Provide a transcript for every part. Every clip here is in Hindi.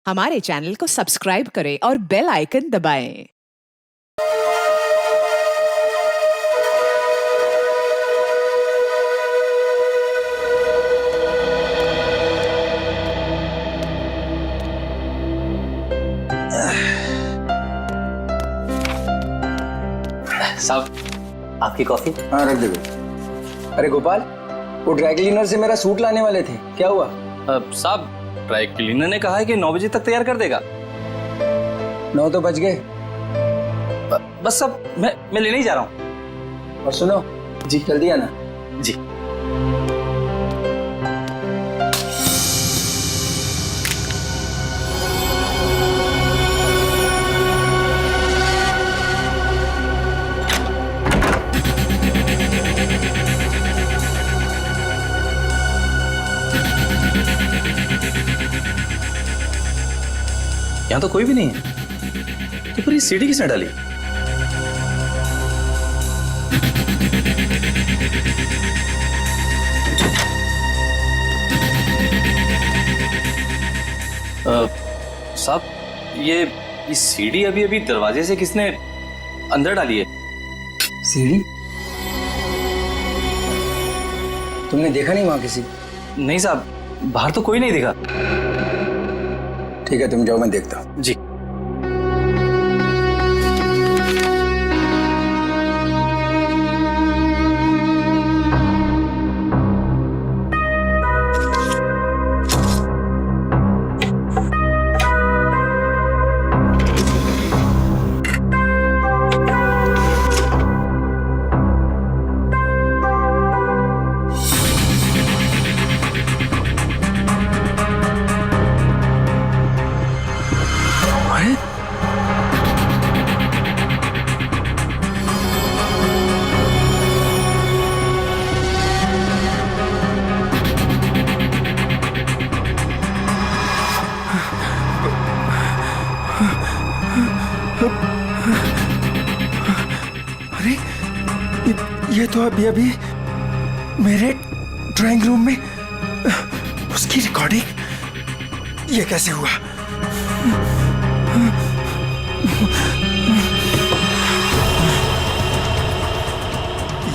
हमारे चैनल को सब्सक्राइब करें और बेल आइकन दबाएं। साहब आपकी कॉफी। हाँ रख दे बेटा। अरे गोपाल, वो ड्राई क्लीनर से मेरा सूट लाने वाले थे, क्या हुआ? साहब ड्राई क्लीनर ने कहा है कि 9 बजे तक तैयार कर देगा। 9 तो बज गए। बस अब मैं लेने ही जा रहा हूँ। और सुनो जी, जल्दी आना जी। यहाँ तो कोई भी नहीं है, तो फिर ये सीढ़ी किसने डाली? साहब ये सीढ़ी अभी अभी दरवाजे से किसने अंदर डाली है? सीढ़ी? तुमने देखा नहीं वहां किसी? नहीं साहब, बाहर तो कोई नहीं दिखा। ठीक है तुम जाओ, मैं देखता हूँ। जी। अरे ये तो अभी अभी मेरे ड्राइंग रूम में उसकी रिकॉर्डिंग, ये कैसे हुआ?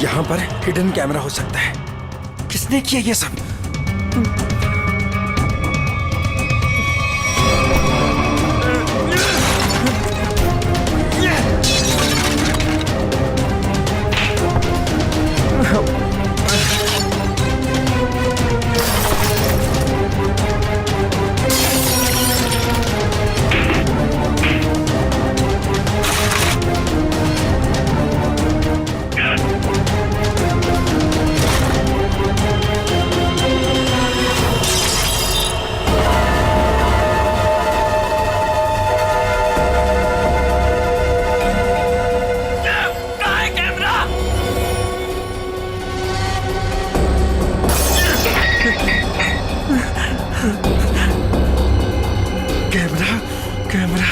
यहां पर हिडन कैमरा हो सकता है। किसने किया ये सब? कैमरा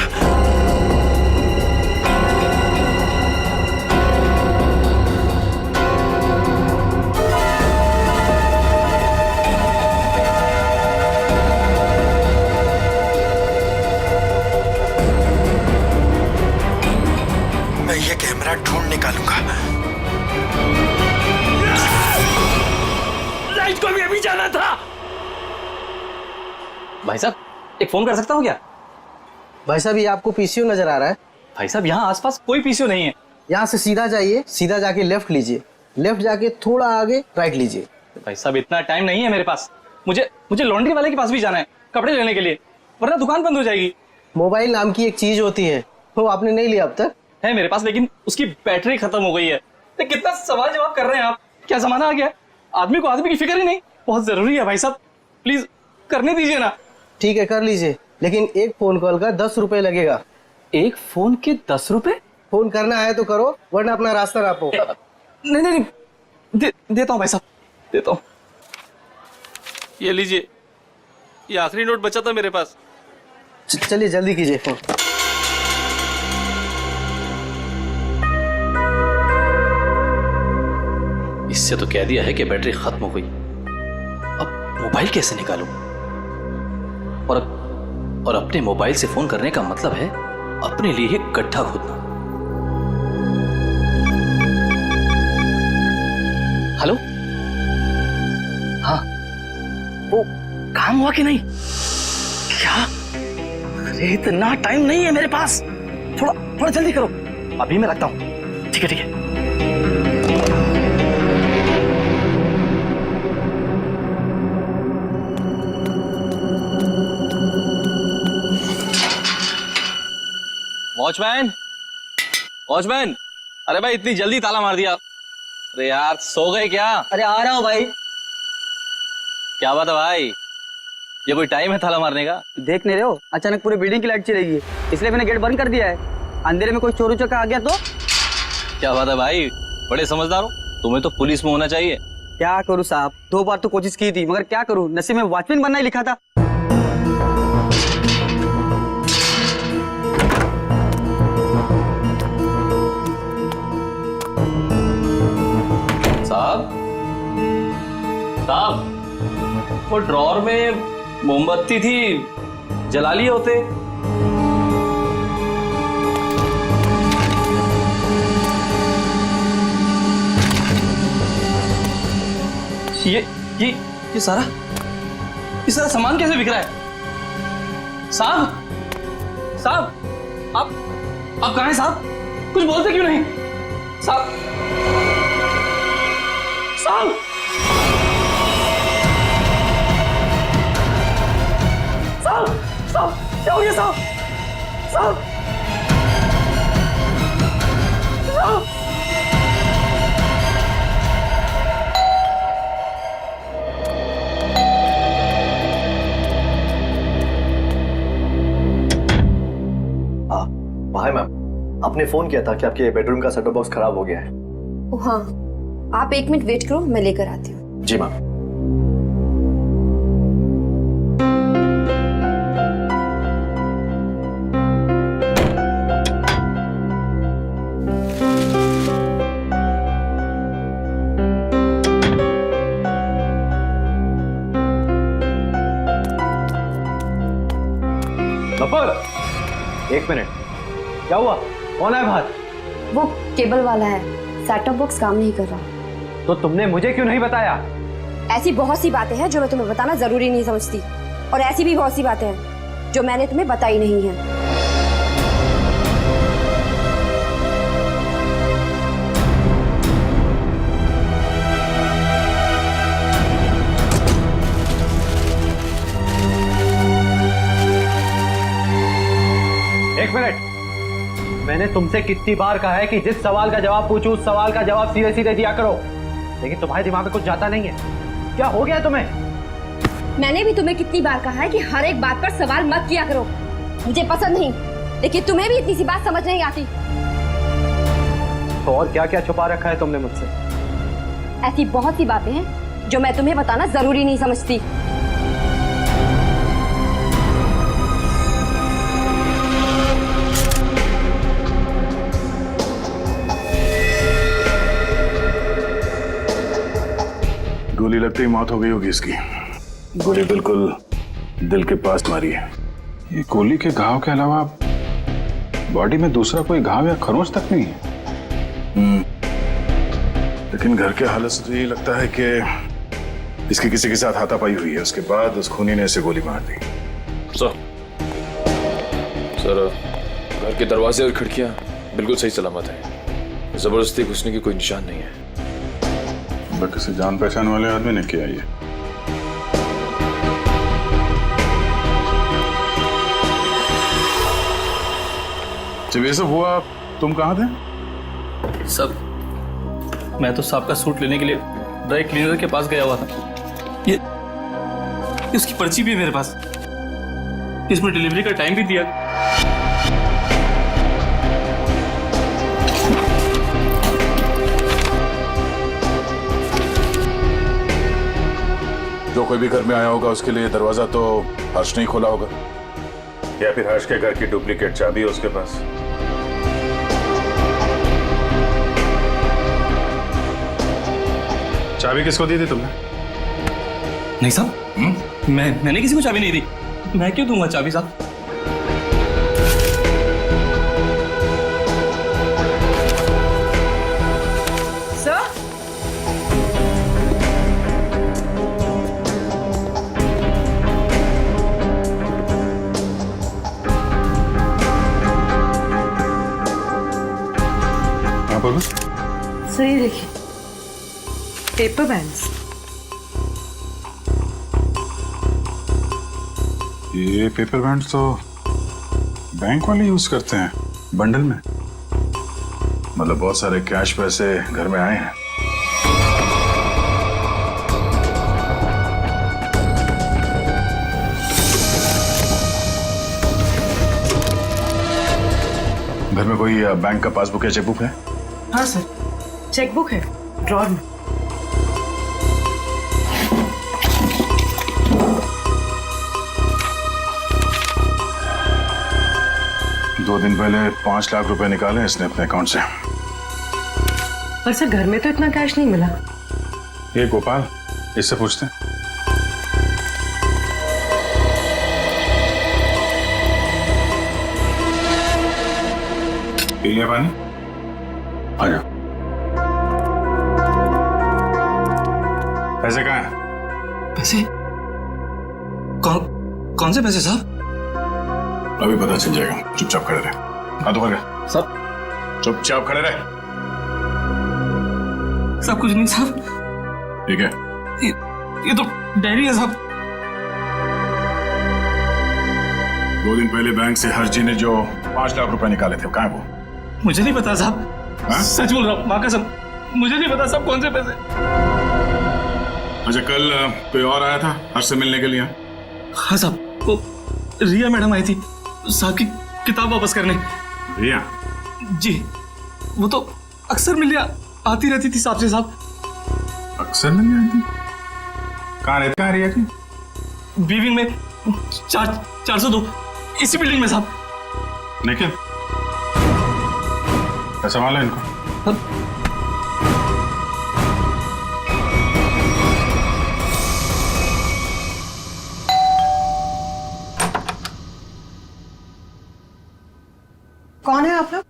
मैं ये कैमरा ढूंढ निकालूंगा। लाइट को भी अभी जाना था। भाई साहब एक फोन कर सकता हूँ क्या? भाई साहब ये आपको पीसीओ नजर आ रहा है? भाई साहब यहाँ आसपास कोई पीसीओ नहीं है। यहाँ से सीधा जाइए, सीधा जाके लेफ्ट लीजिए, लेफ्ट जाके थोड़ा आगे राइट लीजिए। भाई साहब इतना टाइम नहीं है मेरे पास। मुझे लॉन्ड्री वाले के पास भी जाना है कपड़े लेने के लिए, वरना दुकान बंद हो जाएगी। मोबाइल नाम की एक चीज होती है, वो आपने नहीं लिया अब तक? है मेरे पास, लेकिन उसकी बैटरी खत्म हो गई है। तो कितना सवाल जवाब कर रहे हैं आप? क्या जमाना आ गया, आदमी को आदमी की फिक्र ही नहीं। बहुत जरूरी है भाई साहब, प्लीज करने दीजिए ना। ठीक है कर लीजिए, लेकिन एक फोन कॉल का 10 रुपए लगेगा। एक फोन के 10 रुपए? फोन करना है तो करो, वरना अपना रास्ता नापो। नहीं देता हूँ भाई साहब, देता हूँ। ये लीजिए, ये आखिरी नोट बचा था मेरे पास। चलिए जल्दी कीजिए फोन। इससे तो कह दिया है कि बैटरी खत्म हो गई। अब मोबाइल कैसे निकालूं? और और अपने मोबाइल से फोन करने का मतलब है अपने लिए एक गड्ढा खोदना। हेलो, हाँ, वो काम हुआ कि नहीं? क्या? अरे इतना टाइम नहीं है मेरे पास, थोड़ा थोड़ा जल्दी करो, अभी मैं रखता हूँ। ठीक है ठीक है। वॉचमैन, वॉचमैन, अरे भाई इतनी जल्दी ताला मार दिया। अरे यार सो गए क्या? अरे आ रहा हूँ भाई। क्या बात है भाई, ये कोई टाइम है ताला मारने का? देख नहीं रहे हो, अचानक पूरी बिल्डिंग की लाइट चली गई है, इसलिए मैंने गेट बंद कर दिया है। अंधेरे में कोई चोर उचक्का आ गया तो? क्या बात है भाई, बड़े समझदार हो, तुम्हें तो पुलिस में होना चाहिए। क्या करूँ साहब, 2 बार तो कोशिश की थी, मगर क्या करूँ, नसीब में वॉचमैन बनना ही लिखा था। साहब, साहब, वो ड्रॉर में मोमबत्ती थी, जला लिए होते। ये सारा सामान कैसे बिक रहा है? साहब, साहब, आप कहाँ हैं साहब? कुछ बोलते क्यों नहीं? साहब, साहब, साहब, साहब, क्या हो गया साहब? साहब, साहब, हाय मैम, आपने फोन किया था कि आपके बेडरूम का सेटअप बॉक्स खराब हो गया है। हाँ, आप 1 मिनट वेट करो, मैं लेकर आती हूँ। जी मैम। गब्बर, 1 मिनट, क्या हुआ? कौन है बाहर? वो केबल वाला है, सेटअप बॉक्स काम नहीं कर रहा। तो तुमने मुझे क्यों नहीं बताया? ऐसी बहुत सी बातें हैं जो मैं तुम्हें बताना जरूरी नहीं समझती, और ऐसी भी बहुत सी बातें हैं जो मैंने तुम्हें बताई नहीं है। एक मिनट, मैंने तुमसे कितनी बार कहा है कि जिस सवाल का जवाब पूछूं उस सवाल का जवाब सीधे सीधे दिया करो, लेकिन तुम्हारे दिमाग में कुछ जाता नहीं है। क्या हो गया तुम्हें? मैंने भी तुम्हें कितनी बार कहा है कि हर एक बात पर सवाल मत किया करो, मुझे पसंद नहीं, लेकिन तुम्हें भी इतनी सी बात समझ नहीं आती। तो और क्या क्या छुपा रखा है तुमने मुझसे? ऐसी बहुत सी बातें हैं जो मैं तुम्हें बताना जरूरी नहीं समझती। गोली लगते ही मौत हो गई होगी इसकी। गोली बिल्कुल दिल के पास मारी है। ये गोली के घाव के अलावा बॉडी में दूसरा कोई घाव या खरोंच तक नहीं है। लेकिन घर के हालत से तो यही लगता है कि इसकी किसी के साथ हाथापाई हुई है, उसके बाद उस खूनी ने इसे गोली मार दी। सर, घर के दरवाजे और खिड़कियां बिल्कुल सही सलामत हैं। जबरदस्ती घुसने की कोई निशान नहीं है। किसी जान पहचान वाले आदमी ने किया ये। जब ये सब हुआ तुम कहाँ थे? सब, मैं तो साहब का सूट लेने के लिए ड्राई क्लीनर के पास गया हुआ था। ये उसकी पर्ची भी है मेरे पास, इसमें डिलीवरी का टाइम भी दिया। जो कोई भी घर में आया होगा उसके लिए दरवाजा तो हर्ष नहीं खोला होगा, या फिर हर्ष के घर की डुप्लीकेट चाबी है उसके पास। चाबी किसको दी थी तुमने? नहीं साहब, मैंने किसी को चाबी नहीं दी। मैं क्यों दूंगा चाबी साहब? सर ये देखिए, पेपर बैंड्स। ये पेपर बैंड्स तो बैंक वाले यूज करते हैं बंडल में। मतलब बहुत सारे कैश पैसे घर में आए हैं। घर में कोई बैंक का पासबुक या चेकबुक है? हाँ सर, चेकबुक है ड्रॉर में। दो दिन पहले 5 लाख रुपए निकाले इसने अपने अकाउंट से। पर सर घर में तो इतना कैश नहीं मिला। ये गोपाल, इससे पूछते हैं। पी लिया पानी? आ जाओ। पैसे कहाँ हैं? पैसे? कौन से पैसे साहब? अभी पता चल जाएगा, चुपचाप खड़े रहे। हाथ ऊपर कर। साहब चुपचाप खड़े रहे। सब कुछ नहीं साहब। ठीक है। ये तो डायरी है साहब। 2 दिन पहले बैंक से हर्जी ने जो 5 लाख रुपए निकाले थे, कहाँ है वो? मुझे नहीं पता साहब। हाँ? सच बोल रहा हूँ, माँ कसम, मुझे नहीं पता साहब कौन से पैसे। अच्छा, कल कोई और आया था हर्ष से मिलने के लिए? हाँ साहब, वो रिया मैडम आई थी साहब की किताब वापस करने। रिया? जी, वो तो अक्सर मिलने आती रहती थी साहब से साहब। अक्सर मिलने आती? कहाँ रहती है रिया की? बीविंग में 402, इसी बिल्डिंग में साहब। निखिल, संभालो इनको। कौन है आप लोग?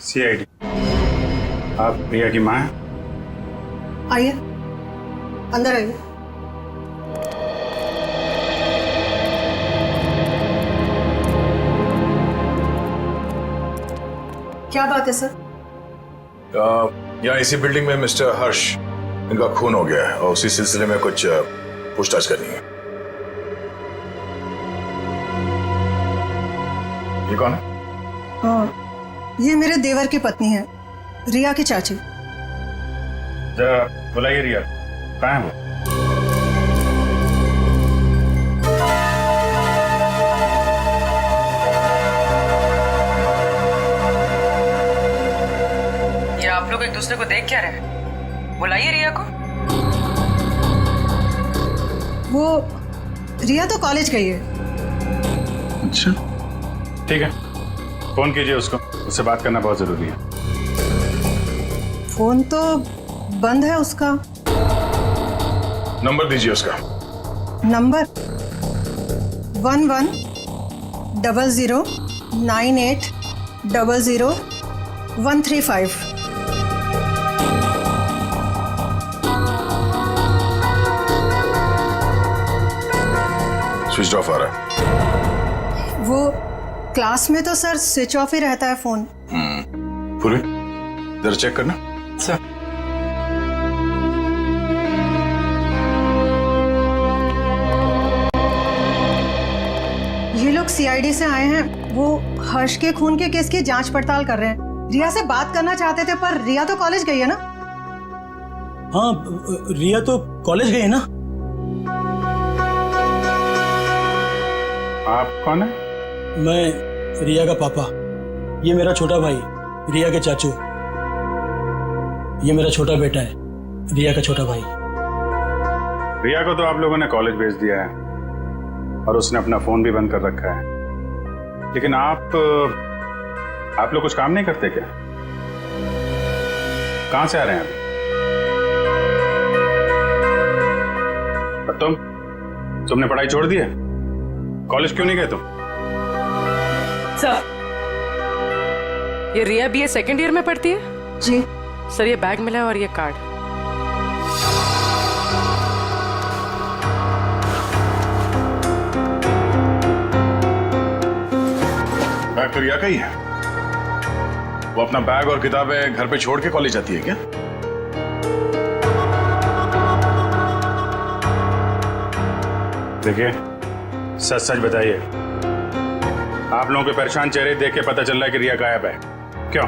CID। आप प्रिया की माँ हैं? आइए, अंदर आइए। क्या बात है सर? यहाँ इसी बिल्डिंग में मिस्टर हर्ष, इनका खून हो गया है और उसी सिलसिले में कुछ पूछताछ करनी है। ये कौन है? ये मेरे देवर की पत्नी है, रिया की चाची। जरा बुलाइए रिया, कहाँ है वो? ये आप लोग एक दूसरे को देख क्या रहे? बुलाइए रिया को। वो रिया तो कॉलेज गई है। अच्छा, ठीक है, फोन कीजिए उसको, उससे बात करना बहुत जरूरी है। फोन तो बंद है उसका। नंबर दीजिए उसका। नंबर 110098000135। स्विच ऑफ आ रहा है। वो क्लास में तो सर स्विच ऑफ ही रहता है फोन। पूरे जरा चेक करना। सर ये लोग CID से आए हैं, वो हर्ष के खून के केस की जांच पड़ताल कर रहे हैं। रिया से बात करना चाहते थे, पर रिया तो कॉलेज गई है ना। हाँ, रिया तो कॉलेज गई है ना। आप कौन है? मैं रिया का पापा, ये मेरा छोटा भाई रिया के चाचू, ये मेरा छोटा बेटा है रिया का छोटा भाई। रिया को तो आप लोगों ने कॉलेज भेज दिया है और उसने अपना फोन भी बंद कर रखा है, लेकिन आप लोग कुछ काम नहीं करते क्या? कहां से आ रहे हैं अभी? तुमने पढ़ाई छोड़ दी है? कॉलेज क्यों नहीं गए तुम? सर, ये रिया BA सेकेंड ईयर में पढ़ती है। जी सर, ये बैग मिला है और ये कार्ड। बैग तो रिया का ही है। वो अपना बैग और किताबें घर पे छोड़ के कॉलेज जाती है क्या? देखिए, सच सच बताइए, आप लोगों के परेशान चेहरे देख के पता चल रहा है कि रिया गायब है। क्यों?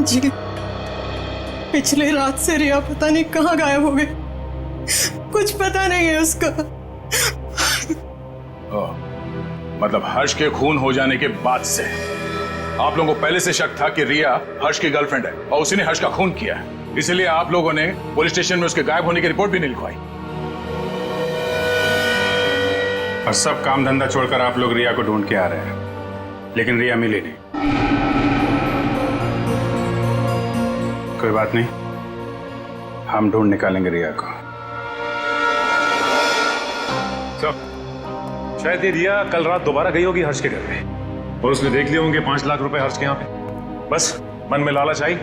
जी, पिछले रात से रिया पता नहीं कहाँ गायब हो गई। कुछ पता नहीं है उसका। मतलब हर्ष के खून हो जाने के बाद से आप लोगों को पहले से शक था कि रिया हर्ष की गर्लफ्रेंड है और उसी ने हर्ष का खून किया है, इसलिए आप लोगों ने पुलिस स्टेशन में उसके गायब होने की रिपोर्ट भी नहीं लिखवाई। और सब काम धंधा छोड़कर आप लोग रिया को ढूंढ के आ रहे हैं, लेकिन रिया मिली नहीं। कोई बात नहीं, हम ढूंढ निकालेंगे रिया को। शायद ये रिया कल रात दोबारा गई होगी हर्ष के घर पे और उसने देख लिए होंगे 5 लाख रुपए हर्ष के यहाँ पे। बस मन में लालच आई,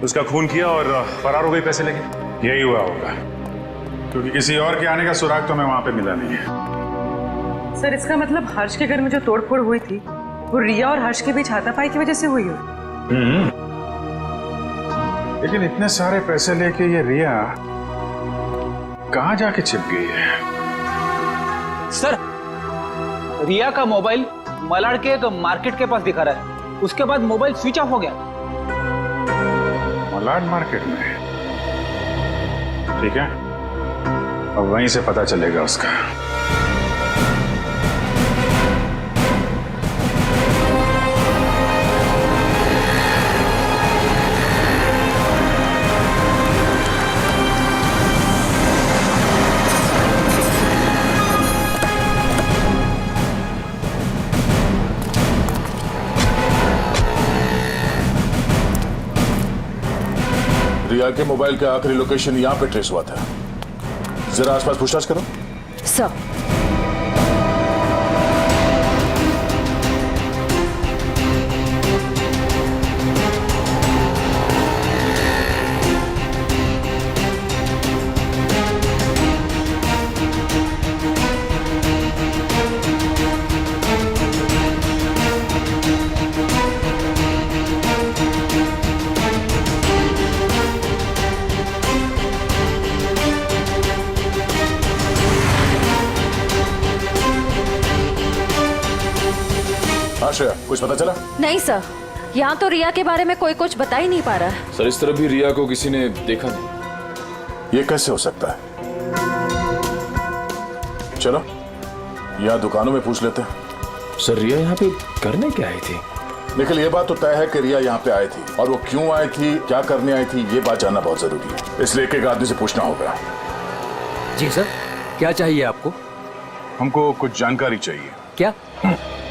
उसका खून किया और फरार हो गई पैसे लेके। यही हुआ होगा, क्योंकि किसी और के आने का सुराग तो हमें वहां पे मिला नहीं है। सर इसका मतलब हर्ष के घर में जो तोड़फोड़ हुई थी वो रिया और हर्ष के बीच हाथापाई की वजह से हुई हो। लेकिन इतने सारे पैसे लेके ये रिया कहां जाके छिप गई है? सर, रिया का मोबाइल मलाड के एक मार्केट के पास दिखा रहा है, उसके बाद मोबाइल स्विच ऑफ हो गया। मलाड मार्केट में? ठीक है, अब वहीं से पता चलेगा उसका। रिया के मोबाइल का आखिरी लोकेशन यहाँ पे ट्रेस हुआ था। जरा आसपास पूछताछ करो। सर, आश्रया, कुछ पता चला? नहीं सर, यहाँ तो रिया के बारे में कोई कुछ बता ही नहीं पा रहा है। सर, इस तरह भी रिया को किसी ने देखा नहीं। ये कैसे हो सकता है? चलो यहाँ दुकानों में पूछ लेते हैं। सर, रिया यहाँ पे करने क्या आई थी? निखिल, ये बात तो तय है कि रिया यहाँ पे आई थी, और वो क्यों आई थी, क्या करने आई थी, ये बात जानना बहुत जरूरी है। इसलिए एक एक आदमी से पूछना होगा। जी सर, क्या चाहिए आपको? हमको कुछ जानकारी चाहिए। क्या?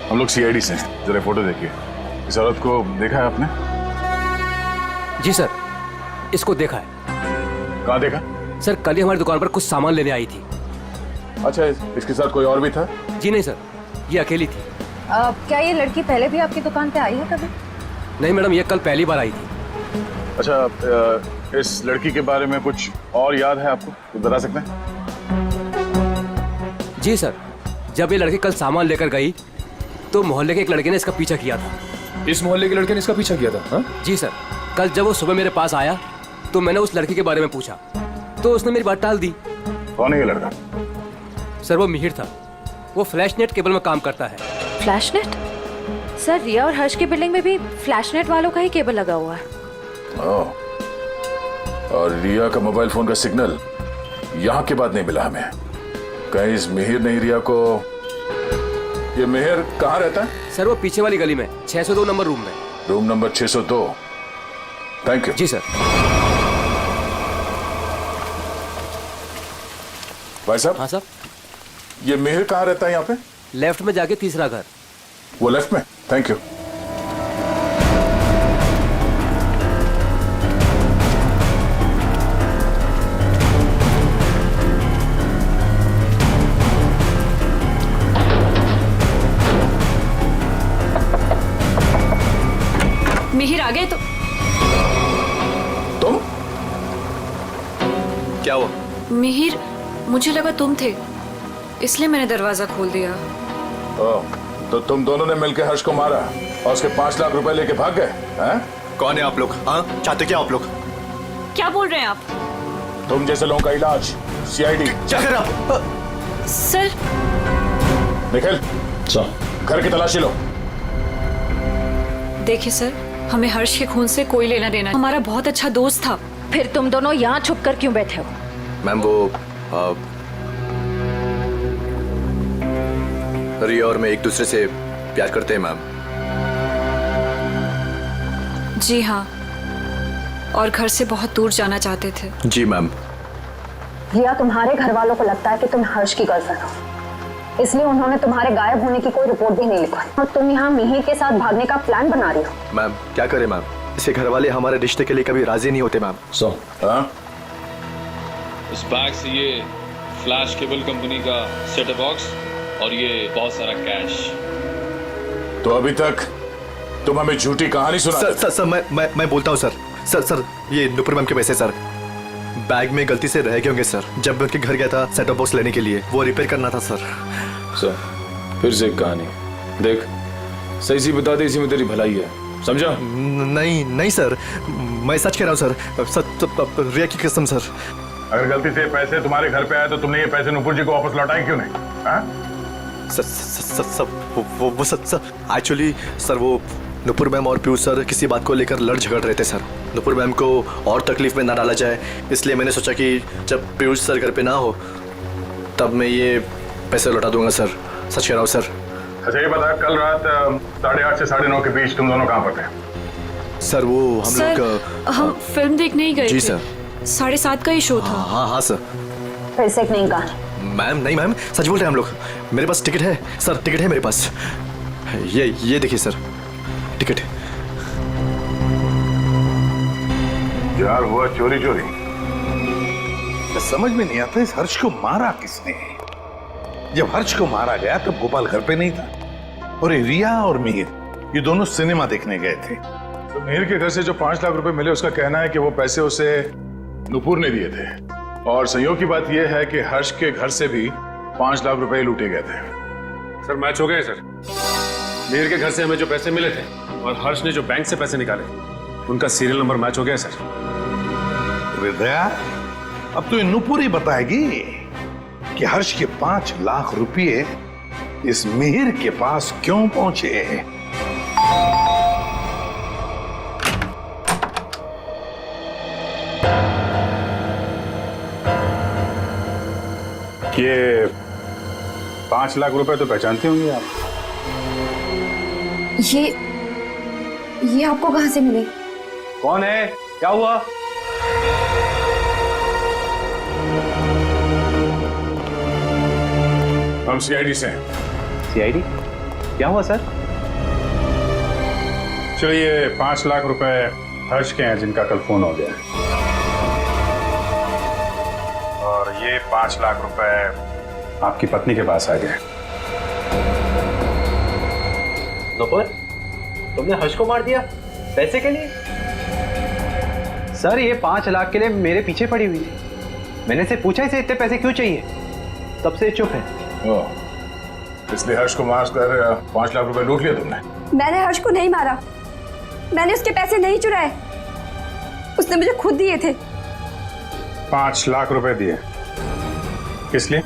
हम लोग सीआईडी से हैं। जरा फोटो देखिए। इस औरत को देखा है आपने? जी सर, इसको देखा है। कहाँ देखा? सर, कल ही हमारी दुकान पर कुछ सामान लेने आई थी। अच्छा, इसके साथ कोई और भी था? जी नहीं सर, ये अकेली थी। क्या ये लड़की पहले भी आपकी दुकान पे आई है कभी? नहीं मैडम, ये कल पहली बार आई थी। अच्छा, इस लड़की के बारे में कुछ और याद है आपको? तो बता सकते हैं? जी सर, जब ये लड़की कल सामान लेकर गई तो मोहल्ले के एक लड़के ने इसका पीछा किया था। इस मोहल्ले के लड़के ने इसका पीछा किया था? हा? जी सर, कल जब वो सुबह मेरे पास आया तो मैंने उस लड़की के बारे में पूछा तो उसने मेरी बात टाल दी। कौन है ये लड़का? सर, वो मिहिर था। वो फ्लैशनेट केबल में काम करता है। फ्लैशनेट? सर, रिया और हर्ष की बिल्डिंग में भी फ्लैशनेट वालों का ही केबल लगा हुआ है। और रिया का मोबाइल फोन का सिग्नल यहाँ के बाद नहीं मिला हमें। कहीं इस मिहिर ने रिया को... ये मिहिर कहाँ रहता है? सर, वो पीछे वाली गली में 602 नंबर रूम में। Room number 602। Thank you. जी सर। भाई साहब। हाँ सर। ये मिहिर कहाँ रहता है यहाँ पे? लेफ्ट में जाके तीसरा घर। वो लेफ्ट में? Thank you. मिहिर आ गए तो? तुम? क्या हुआ? मिहिर, मुझे लगा तुम थे, इसलिए मैंने दरवाजा खोल दिया। तो तुम दोनों ने मिलकर हर्ष को मारा और उसके 5 लाख रुपए लेके भाग गए हैं? कौन है आप लोग? हाँ, चाहते क्या आप लोग? क्या बोल रहे हैं आप? तुम जैसे लोगों का इलाज सीआईडी। क्या कर रहे आप? सर निखिल घर की तलाशी लो। देखिए सर, हमें हर्ष के खून से कोई लेना देना, हमारा बहुत अच्छा दोस्त था। फिर तुम दोनों यहाँ छुप कर क्यों बैठे हो? मैम वो रिया और मैं एक दूसरे से प्यार करते हैं मैम। जी हाँ, और घर से बहुत दूर जाना चाहते थे। जी मैम। रिया, तुम्हारे घर वालों को लगता है कि तुम हर्ष की गर्लफ्रेंड हो, इसलिए उन्होंने तुम्हारे गायब होने की कोई रिपोर्ट भी नहीं लिखवाई और तुम यहाँ मिहिर के साथ भागने का प्लान बना रही हो। मैम क्या करें मैम, इसके घर वाले हमारे रिश्ते के लिए कभी राजी नहीं होते मैम। उस बैग से ये फ्लैश केबल कंपनी का सेटअप बॉक्स और ये बहुत सारा कैश। तो अभी तक तुम हमें झूठी कहानी सुना। सर मैं बोलता हूँ सर ये नुपुर मैम के पैसे सर बैग में गलती से रह गए होंगे सर। जब मैं उनके घर गया था सेटअप बॉक्स लेने के लिए, वो रिपेयर करना था सर। फिर से एक कहानी देख, सही सी बता दे, इसी में तेरी भलाई है, समझा? नहीं सर, मैं सच कह रहा हूँ सर, रिया की कसम सर। अगर गलती से पैसे तुम्हारे घर पे आए तो तुमने ये पैसे नुपुर जी को वापस लौटाए क्यों नहीं? सर एक्चुअली सर वो नुपुर मैम और पीयूष सर किसी बात को लेकर लड़ झगड़ रहे थे सर। नुपुर मैम को और तकलीफ में ना डाला जाए, इसलिए मैंने सोचा कि जब पीयूष सर घर पे ना हो तब मैं ये पैसे लौटा दूंगा सर। सच कह रहा हूँ सर। अच्छा ये बता, कल रात 8:30 से 9:30 के बीच तुम दोनों कहाँ पर थे? सर वो हम लोग हम फिल्म देखने ही गए जी थे। सर 7:30 का ही शो था। हाँ सर। फिर से नहीं कहा। मैम नहीं मैम, सच बोल रहे हैं हम लोग। मेरे पास टिकट है सर, टिकट है मेरे पास। ये देखिए सर टिकट। यार हुआ चोरी। समझ में नहीं आता इस हर्ष को मारा किसने। जब हर्ष को मारा गया तब गोपाल घर पे नहीं था और रिया और मिहिर ये दोनों सिनेमा देखने गए थे। तो मिहिर के घर से जो 5 लाख रुपए मिले उसका कहना है कि वो पैसे उसे नुपुर ने दिए थे, और संयोग की बात यह है कि हर्ष के घर से भी 5 लाख रुपए लूटे गए थे। सर मैच हो गए सर। मिहिर के घर से हमें जो पैसे मिले थे और हर्ष ने जो बैंक से पैसे निकाले उनका सीरियल नंबर मैच हो गया सर। हृदया, अब तो ये नुपुर ही बताएगी कि हर्ष के 5 लाख रुपए इस मिहिर के पास क्यों पहुंचे। ये 5 लाख रुपए तो पहचानते होंगे आप। ये आपको कहां से मिले? कौन है? क्या हुआ? हम सीआईडी से हैं। सीआईडी? क्या हुआ सर? चलिए 5 लाख रुपए हर्ष के हैं जिनका कल फोन हो गया, और ये 5 लाख रुपए आपकी पत्नी के पास आ गए। नुपुर, तुमने हर्ष को मार दिया पैसे के लिए? सर ये 5 लाख के लिए मेरे पीछे पड़ी हुई थी। मैंने से पूछा इसे इतने पैसे क्यों चाहिए, तब से चुप है। इसलिए हर्ष को मारकर 5 लाख रुपए लूट लिया तुमने? मैंने हर्ष को नहीं मारा, मैंने उसके पैसे नहीं चुराए, उसने मुझे खुद दिए थे। 5 लाख रुपए दिए किस लिए?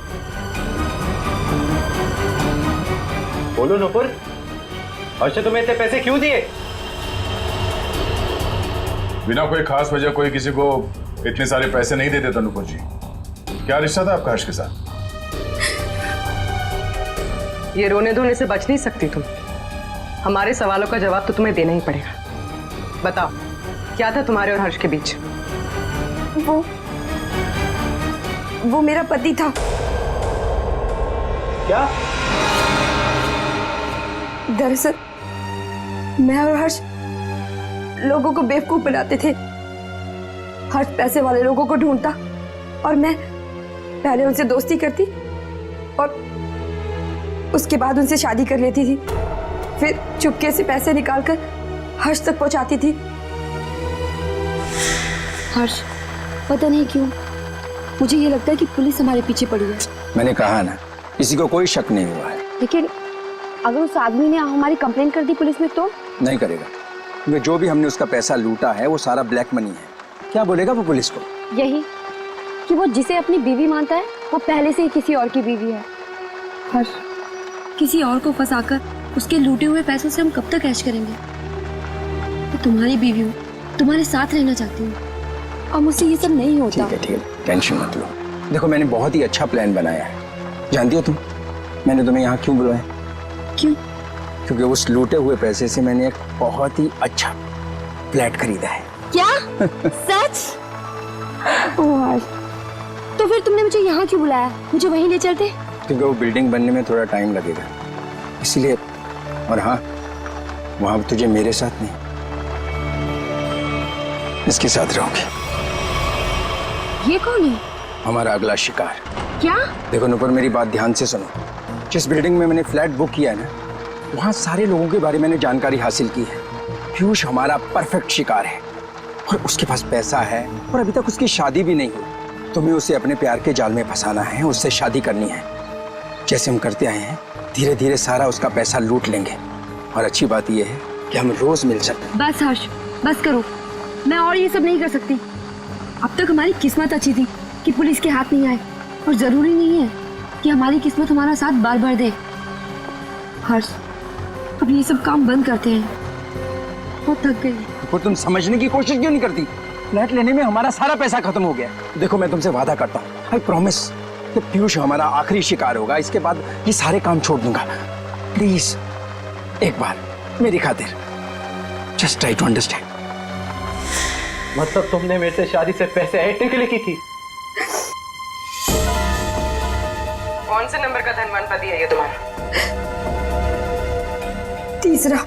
बोलो नुपुर, हर्ष ने तुम्हें इतने पैसे क्यों दिए? बिना कोई खास वजह कोई किसी को इतने सारे पैसे नहीं देते था नुपुर जी। क्या रिश्ता था आपका हर्ष के साथ? ये रोने धोने से बच नहीं सकती तुम। हमारे सवालों का जवाब तो तुम्हें देना ही पड़ेगा। बताओ, क्या था तुम्हारे और हर्ष के बीच? वो मेरा पति था। क्या? दरअसल मैं और हर्ष लोगों को बेवकूफ बनाते थे। हर्ष पैसे वाले लोगों को ढूंढता और मैं पहले उनसे दोस्ती करती और उसके बाद उनसे शादी कर लेती थी। फिर चुपके से पैसे निकालकर हर्ष तक पहुंचाती थी। हर्ष, पता नहीं क्यों मुझे ये लगता है कि पुलिस हमारे पीछे पड़ी है। मैंने कहा ना, किसी को कोई शक नहीं हुआ है। लेकिन अगर उस आदमी ने हमारी कंप्लेंट कर दी पुलिस में तो? नहीं करेगा, क्योंकि जो भी हमने उसका पैसा लूटा है वो सारा ब्लैक मनी है। क्या बोलेगा वो पुलिस को? यही कि वो जिसे अपनी बीवी मानता है वो पहले से ही किसी और की बीवी है। हर्ष, किसी और को फंसाकर उसके लूटे हुए पैसों से हम कब तक ऐश करेंगे? मैं तुम्हारी बीवी हूँ, तुम्हारे साथ रहना चाहती हूँ और मुझसे ये सब नहीं होता। ठीक है, टेंशन मत लो। देखो मैंने बहुत ही अच्छा प्लान बनाया है। जानती हो तुम, मैंने तुम्हें यहाँ क्यों बुलाया? क्यों? क्योंकि उस लूटे हुए पैसे से मैंने एक बहुत ही अच्छा फ्लैट खरीदा है। क्या? सच? ओह हर्ष, तो फिर तुमने मुझे यहाँ क्यों बुलाया? मुझे वहीं ले चलते। क्योंकि वो बिल्डिंग बनने में थोड़ा टाइम लगेगा इसलिए। और हाँ, वहां तुझे मेरे साथ नहीं, इसके साथ रहोगे। ये कौन है? हमारा अगला शिकार। क्या? देखो नुपुर, मेरी बात ध्यान से सुनो। जिस बिल्डिंग में मैंने फ्लैट बुक किया है ना, वहां सारे लोगों के बारे में मैंने जानकारी हासिल की है। पीयूष हमारा परफेक्ट शिकार है और उसके पास पैसा है और अभी तक उसकी शादी भी नहीं हुई। तुम्हें उसे अपने प्यार के जाल में फंसाना है, उससे शादी करनी है। जैसे हम करते आए हैं, धीरे धीरे सारा उसका पैसा लूट लेंगे। और अच्छी बात यह है कि हम रोज मिल सकते। बस हर्ष, बस करो। मैं और ये सब नहीं कर सकती। अब तक हमारी किस्मत अच्छी थी कि पुलिस के हाथ नहीं आए, और जरूरी नहीं है कि हमारी किस्मत हमारा साथ बार बार दे। हर्ष, अब ये सब काम बंद करते हैं। बहुत थक गई। तो तुम समझने की कोशिश क्यों नहीं करती? फ्लैट लेने में हमारा सारा पैसा खत्म हो गया। देखो मैं तुमसे वादा करता हूँ, आई प्रॉमिस कि पीयूष हमारा आखिरी शिकार होगा। इसके बाद ये सारे काम छोड़ दूंगा। प्लीज एक बार मेरी खातिर जस्ट ट्राई टू अंडरस्टैंड। मतलब तुमने मेरे से शादी से पैसे ऐंठने के लिए की थी? कौन से नंबर का धनवान पति है ये तुम्हारा? तीसरा।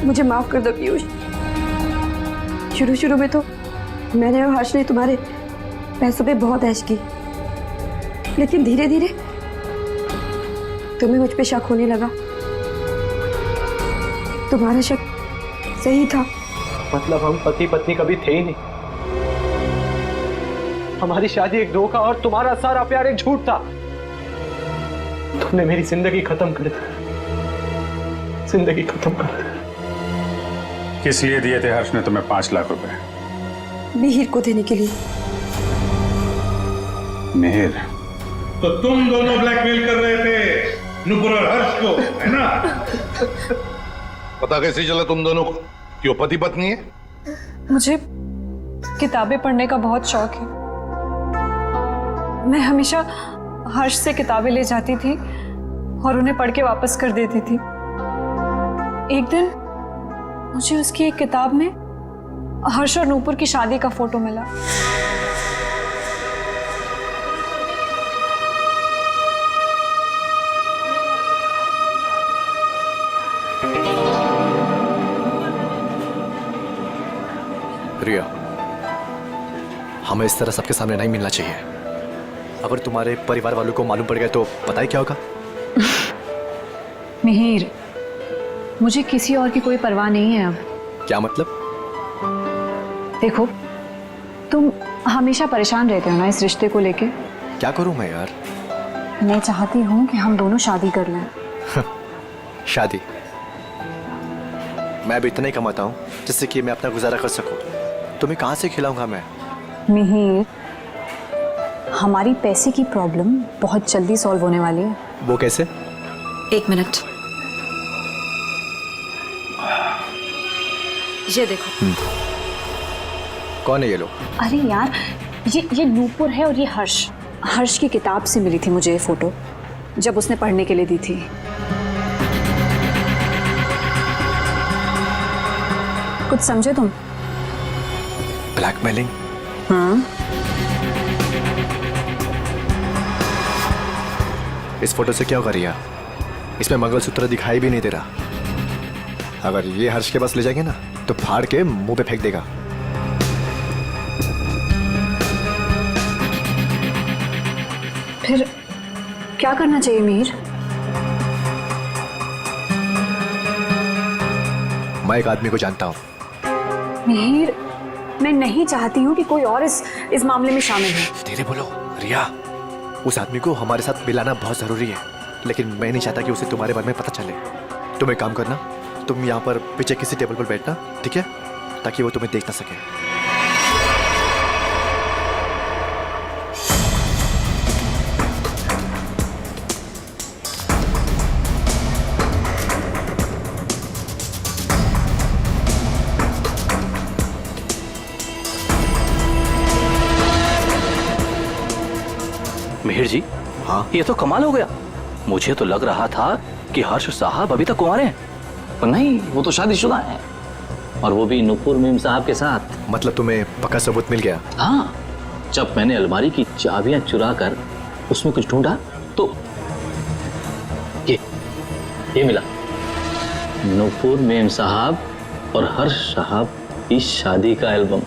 मुझे माफ कर दो पीयूष। शुरू शुरू में तो मैंने और हर्ष ने तुम्हारे पैसों पे बहुत ऐश की, लेकिन धीरे धीरे तुम्हें मुझ पे शक होने लगा। तुम्हारा शक सही था। मतलब हम पति पत्नी कभी थे ही नहीं। हमारी शादी एक धोखा और तुम्हारा सारा प्यार एक झूठ था। तुमने मेरी जिंदगी खत्म कर दी, जिंदगी खत्म कर दी। किस लिए दिए थे हर्ष ने तुम्हें 5 लाख रुपए? मिहिर को देने के लिए। मिहिर? तो तुम दोनों ब्लैकमेल कर रहे थे नुपुर और हर्ष को, है ना? पता कैसे चला तुम दोनों को कि वो पति पत्नी है? मुझे किताबें पढ़ने का बहुत शौक है। मैं हमेशा हर्ष से किताबें ले जाती थी और उन्हें पढ़ के वापस कर देती थी। एक दिन मुझे उसकी एक किताब में हर्ष और नूपुर की शादी का फोटो मिला। रिया, हमें इस तरह सबके सामने नहीं मिलना चाहिए। अगर तुम्हारे परिवार वालों को मालूम पड़ गया तो पता ही क्या होगा? मिहिर, मुझे किसी और की कोई परवाह नहीं है अब। क्या मतलब? देखो, तुम हमेशा परेशान रहते हो ना इस रिश्ते को लेके। क्या करूं मैं यार? मैं चाहती हूँ कि हम दोनों शादी कर लें। शादी? मैं भी इतना ही कमाता हूँ जिससे कि मैं अपना गुजारा कर सकूं। तुम्हें कहाँ से खिलाऊंगा मैं? मिहिर, हमारी पैसे की प्रॉब्लम बहुत जल्दी सॉल्व होने वाली है। वो कैसे? एक मिनट, ये देखो। कौन है ये लोग? अरे यार, ये नूपुर है और ये हर्ष। हर्ष की किताब से मिली थी मुझे ये फोटो, जब उसने पढ़ने के लिए दी थी। कुछ समझे तुम? ब्लैकमेलिंग? हाँ। इस फोटो से क्या होगा रिया? इसमें मंगलसूत्र दिखाई भी नहीं दे रहा। अगर ये हर्ष के पास ले जाएंगे ना तो फाड़ के मुंह पे फेंक देगा। फिर क्या करना चाहिए मिहिर? मैं एक आदमी को जानता हूँ। मिहिर, मैं नहीं चाहती हूँ कि कोई और इस मामले में शामिल हो। धीरे बोलो रिया। उस आदमी को हमारे साथ मिलाना बहुत जरूरी है, लेकिन मैं नहीं चाहता कि उसे तुम्हारे बारे में पता चले। तुम एक काम करना, तुम यहाँ पर पीछे किसी टेबल पर बैठना, ठीक है, ताकि वो तुम्हें देख ना सके। मिहिर जी, हाँ, ये तो कमाल हो गया। मुझे तो लग रहा था कि हर्ष साहब अभी तक कुंवारे हैं, पर नहीं, वो तो शादीशुदा हैं, और वो भी नुपुर मीम साहब के साथ। मतलब तुम्हें पक्का सबूत मिल गया? हाँ, जब मैंने अलमारी की चाबियां चुरा कर उसमें कुछ ढूंढा तो ये मिला, नुपुर मीम साहब और हर्ष साहब की शादी का एल्बम।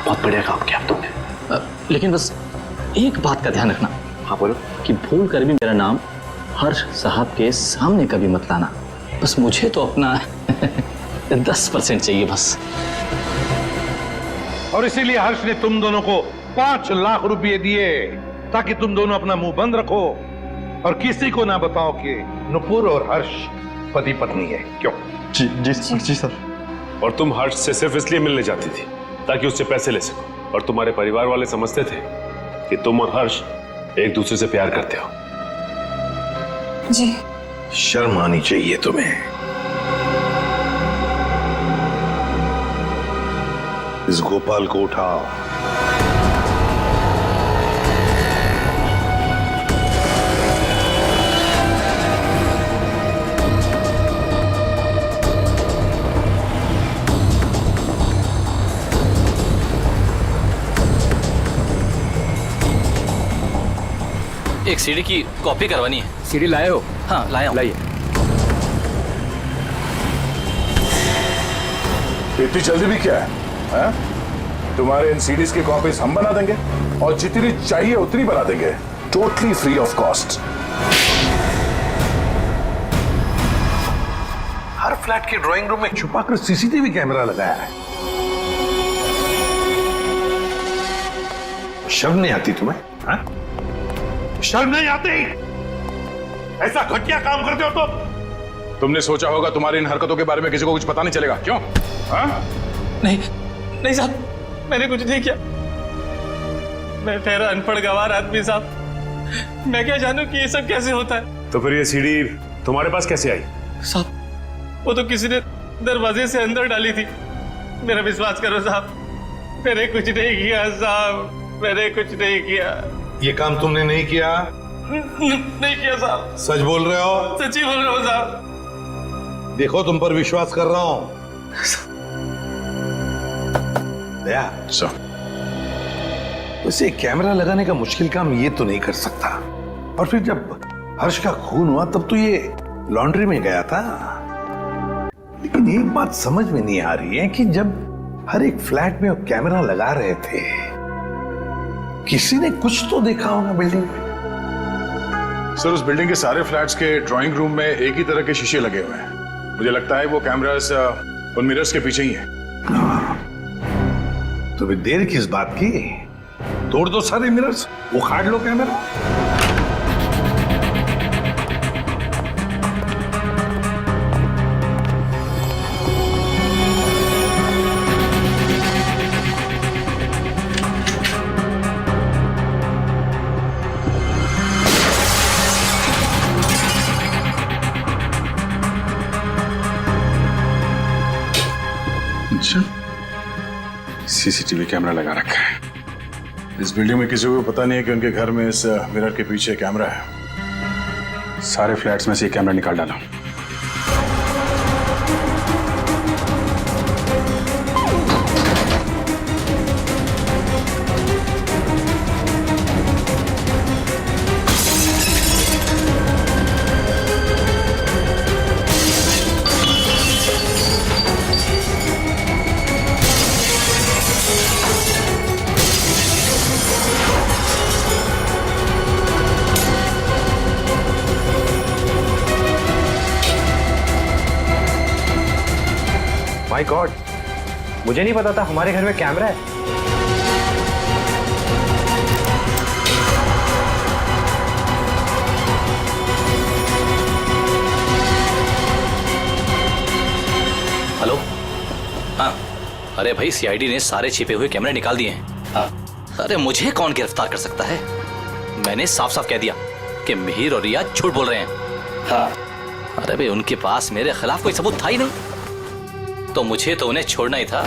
बहुत बढ़िया काम किया तुमने, लेकिन बस एक बात का ध्यान रखना। हाँ बोलो। कि भूल कर भी मेरा नाम हर्ष साहब के सामने कभी मत लाना। बस मुझे तो अपना 10% चाहिए बस। और इसीलिए हर्ष ने तुम दोनों को 5 लाख रुपए दिए ताकि तुम दोनों अपना मुंह बंद रखो और किसी को ना बताओ कि नुपुर और हर्ष पति पत्नी है। क्यों? जी सर। और तुम हर्ष से सिर्फ इसलिए मिलने जाती थी ताकि उससे पैसे ले सको, और तुम्हारे परिवार वाले समझते थे कि तुम और हर्ष एक दूसरे से प्यार करते हो। जी। शर्म आनी चाहिए तुम्हें। इस गोपाल को उठाओ। एक सीडी की कॉपी करवानी है। सीडी लाए हो? हाँ, लाया हूं। लाइए। इतनी जल्दी भी क्या है? तुम्हारे इन सीडीज की कॉपीज हम बना देंगे और जितनी चाहिए उतनी बना देंगे, totally free of cost. Her flat के ड्राइंग रूम में छुपाकर सीसीटीवी कैमरा लगाया है। शर्म नहीं आती तुम्हें? हाँ? शर्म नहीं आती? ऐसा घटिया काम करते हो तुमने सोचा होगा तुम्हारी इन हरकतों के बारे में किसी को कुछ पता नहीं चलेगा, क्यों? हाँ? नहीं साहब, मैंने कुछ नहीं किया। मैं ठहरा अनपढ़ गवार आदमी साहब, मैं क्या जानूं कि ये सब कैसे होता है। तो फिर ये सीडी तुम्हारे पास कैसे आई? साहब, वो तो किसी ने दरवाजे से अंदर डाली थी। मेरा विश्वास करो साहब, मैंने कुछ नहीं किया साहब, मैंने कुछ नहीं किया। ये काम तुमने नहीं किया? नहीं किया साहब। सच बोल रहे हो? सच्ची बोल रहा हूँ साहब। देखो, तुम पर विश्वास कर रहा हूं। दया, उसे कैमरा लगाने का मुश्किल काम ये तो नहीं कर सकता। और फिर जब हर्ष का खून हुआ तब तो ये लॉन्ड्री में गया था। लेकिन एक बात समझ में नहीं आ रही है कि जब हर एक फ्लैट में वो कैमरा लगा रहे थे, किसी ने कुछ तो देखा होगा बिल्डिंग में। सर, उस बिल्डिंग के सारे फ्लैट्स के ड्राइंग रूम में एक ही तरह के शीशे लगे हुए हैं। मुझे लगता है वो कैमरास उन मिरर्स के पीछे ही है। तो फिर देर किस बात की? तोड़ दो सारे मिरर्स, उखाड़ लो कैमरा। अच्छा, सीसीटीवी कैमरा लगा रखा है। इस बिल्डिंग में किसी को पता नहीं है कि उनके घर में इस मिरर के पीछे कैमरा है। सारे फ्लैट्स में से ये कैमरा निकाल डाला। माय गॉड, मुझे नहीं पता था हमारे घर में कैमरा है। अरे भाई सीआईडी ने सारे छिपे हुए कैमरे निकाल दिए हैं। अरे मुझे कौन गिरफ्तार कर सकता है? मैंने साफ साफ कह दिया कि मिहिर और रिया झूठ बोल रहे हैं। हाँ। अरे भाई उनके पास मेरे खिलाफ कोई सबूत था ही नहीं, तो मुझे तो उन्हें छोड़ना ही था।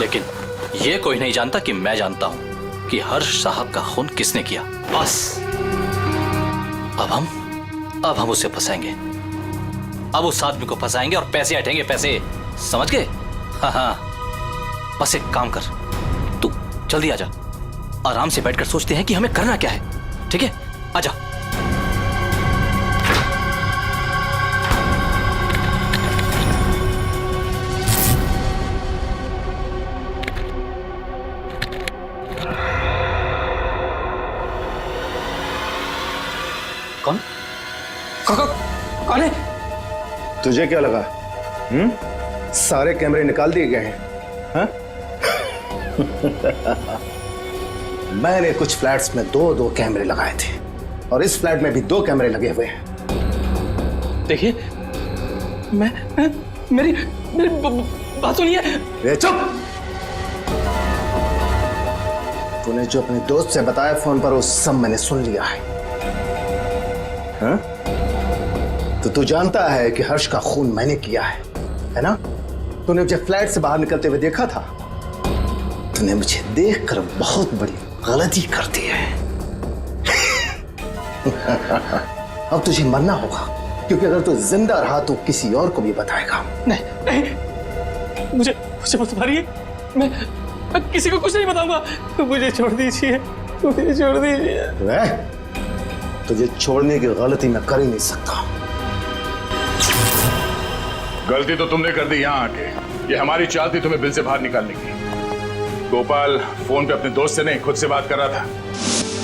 लेकिन ये कोई नहीं जानता कि मैं जानता हूं कि हर्ष साहब का खून किसने किया। बस अब हम उसे फंसाएंगे। अब उस आदमी को फंसाएंगे और पैसे हटेंगे, पैसे। समझ गए? हाँ हाँ। बस एक काम कर, तू जल्दी आजा। आराम से बैठकर सोचते हैं कि हमें करना क्या है। ठीक है, आजा। कौन? कौन है? तुझे क्या लगा? सारे कैमरे निकाल दिए गए हैं? हाँ? मैंने कुछ फ्लैट्स में दो कैमरे लगाए थे और इस फ्लैट में भी 2 कैमरे लगे हुए हैं। देखिए, मेरी बात सुनिए। चुप! तूने जो अपने दोस्त से बताया फोन पर वो सब मैंने सुन लिया है। हाँ? तो तू जानता है कि हर्ष का खून मैंने किया है ना? तूने मुझे फ्लैट से बाहर निकलते हुए देखा था। तूने मुझे देखकर बहुत बड़ी गलती कर दी है। अब तुझे मरना होगा, क्योंकि अगर तू जिंदा रहा तो किसी और को भी बताएगा। नहीं, मुझे मत मारिए। मैं किसी को कुछ नहीं बताऊंगा। मुझे छोड़ दीजिए, मुझे छोड़ दीजिए। तुझे छोड़ने की गलती मैं कर ही नहीं सकता। गलती तो तुमने कर दी यहाँ आके। ये हमारी चाल थी तुम्हें बिल से बाहर निकालने की। गोपाल फोन पे अपने दोस्त से नहीं, खुद से बात कर रहा था।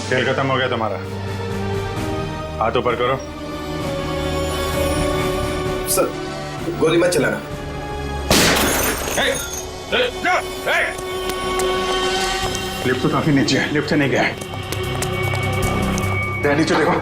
खेल खत्म हो गया तुम्हारा। हाथ ऊपर करो। सर, गोली मत चलाना। लिफ्ट तो काफी नीचे है, लिफ्ट से नहीं गया है। नीचे देखो।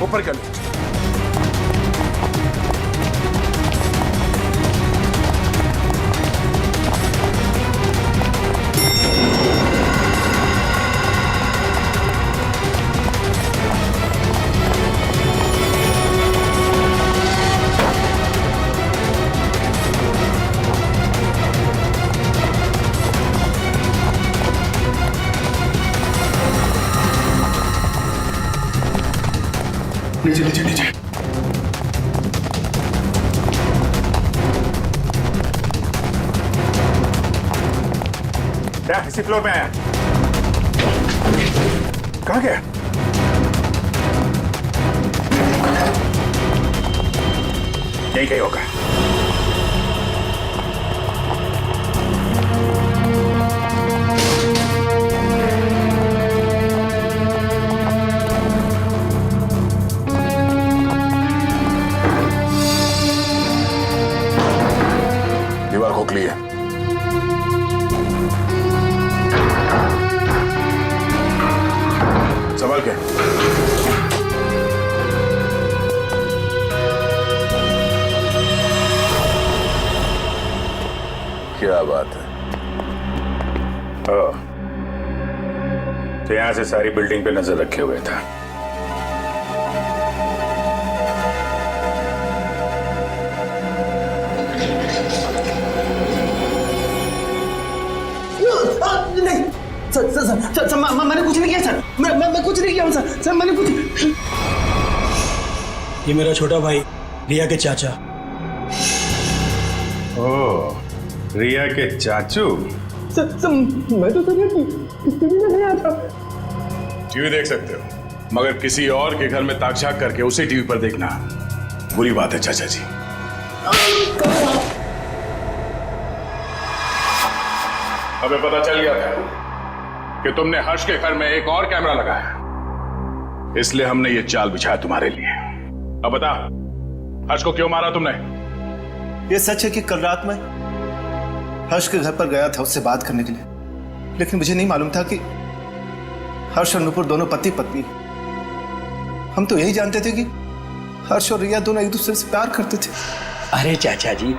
ऊपर कर लो। नीचे नीचे नीचे। क्या इसी फ्लोर में आया? कहाँ गया? यही कहीं होगा। दीवार खोखली है। संभाल के। क्या बात है? तो यहां से सारी बिल्डिंग पे नजर रखे हुए था। नहीं सर, मैंने कुछ नहीं किया सर। मैं कुछ नहीं किया सर, मैंने कुछ। ये मेरा छोटा भाई, रिया के चाचा। ओह, रिया के चाचू? मैं तो टीवी में गया था। टीवी देख सकते हो, मगर किसी और के घर में ताक-झाक करके उसे टीवी पर देखना बुरी बात है चाचा जी। हमें पता चल गया था कि तुमने हर्ष के घर में एक और कैमरा लगाया, इसलिए हमने ये चाल बिछाया तुम्हारे लिए। अब बता, हर्ष को क्यों मारा तुमने? ये सच है कि कल रात में हर्ष के घर पर गया था उससे बात करने के लिए, लेकिन मुझे नहीं मालूम था कि हर्ष और नुपुर दोनों पति पत्नी। हम तो यही जानते थे कि हर्ष और रिया दोनों एक दूसरे से प्यार करते थे। अरे चाचा जी,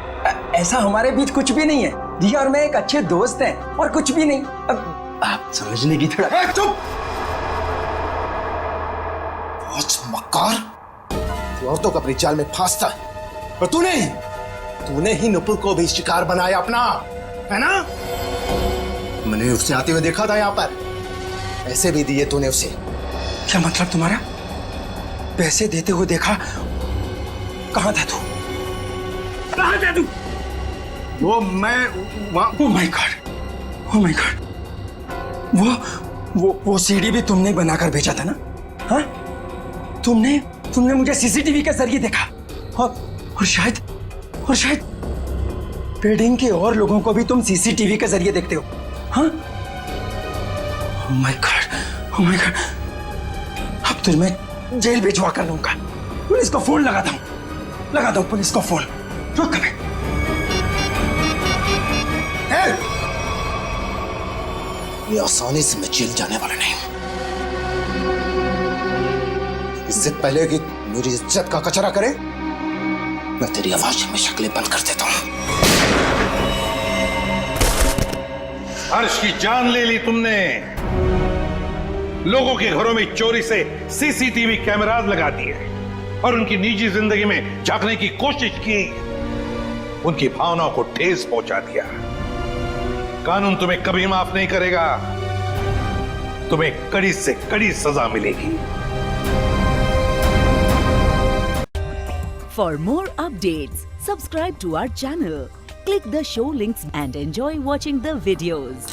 ऐसा हमारे बीच कुछ भी नहीं है। रिया और मैं एक अच्छे दोस्त हैं और कुछ भी नहीं। अब आप समझने की थोड़ा। चुप! मक्कार, तू औरतों को अपनी जाल में फांसता है और तूने ही नुपुर को भी शिकार बनाया अपना, है ना? मैंने उससे आते हुए देखा था यहाँ पर, पैसे भी दिए तूने उसे। क्या मतलब तुम्हारा? पैसे देते हुए देखा? कहाँ था तू? कहाँ था तू? वो मैं ओह माय गॉड, वो सीडी भी तुमने ही बनाकर भेजा था ना? हाँ, तुमने मुझे सीसीटीवी के जरिए देखा और शायद बिल्डिंग के और लोगों को भी तुम सीसीटीवी के जरिए देखते हो। हाँ? ओह माय गॉड, अब तो मैं जेल भिजवा कर लूंगा। पुलिस को फोन लगाता हूँ पुलिस को फोन। रुक कभी। ये आसानी से मैं जेल जाने वाला नहीं हूं। इससे पहले कि मेरी इज्जत का कचरा करे, मैं तेरी आवाज में शक्लें बंद कर देता हूं। हर्ष की जान ले ली तुमने, लोगों के घरों में चोरी से सीसीटीवी कैमरास लगा दिए और उनकी निजी जिंदगी में झांकने की कोशिश की, उनकी भावनाओं को ठेस पहुंचा दिया। कानून तुम्हें कभी माफ नहीं करेगा, तुम्हें कड़ी से कड़ी सजा मिलेगी। For more updates, subscribe to our channel, click the show links and enjoy watching the videos.